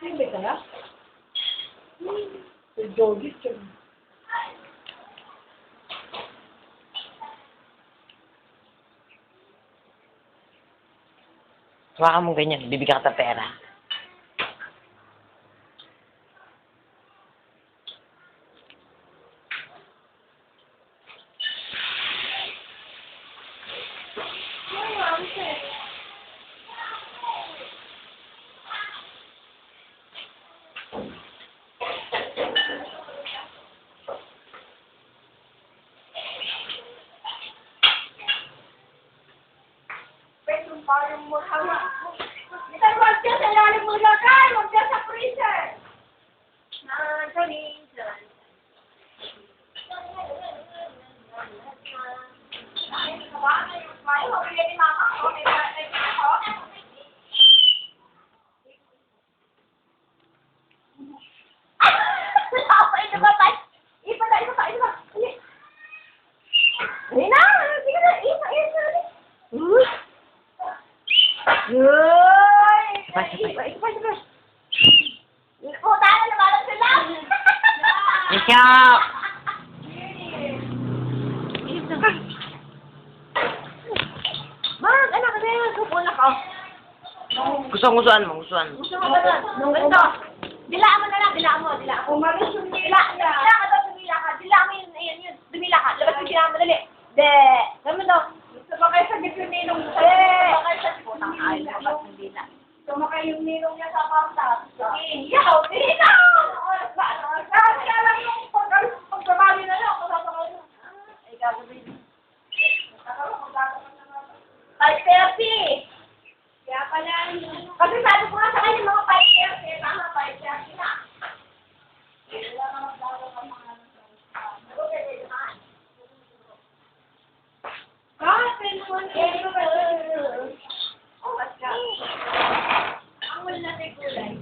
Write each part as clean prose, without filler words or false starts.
Hindi ka na? Si Jody, Hawakan mo ganyan, bibigyan ka ng pera. Parang mo hama. Minsan wag dyan sa lalim mo lagay. Wag dyan sa freezer. Minsan. May huli ni mama ko. May batay ako. Isa pa. Hindi na. Sige na. Isa. Uy! Ipa. Puta na naman sila! Isya! Mark, anak na yan. Supunak ako. Gustuhan mo. Gusto mo ba doon? Nung gusto. Dilaan mo na lang. Dilaan mo. Umalis yung dila ka daw. Dumila ka. Dilaan mo yun. Ayan yun. Dumila ka. Labas mo dilaan mo. Dali. Gano'n mo daw. Sumakay sa gitna ninong. Sumakay sa gitna ninong. Sumakay yung ninong niya sa pasta. Iyaw! Ninong! Kaya lang yung pagkamali na lang. Kasasakay na. Ay, gagawin. Ay, Percy! Kaya pala, kasi sabi ko nga sa kanya mga 5 tama, 5 na. Wala na magbago ka mga oh, what's that? Ang wala natin kulay.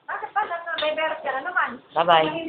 Bakit pa? May beres ka na naman. Bye-bye.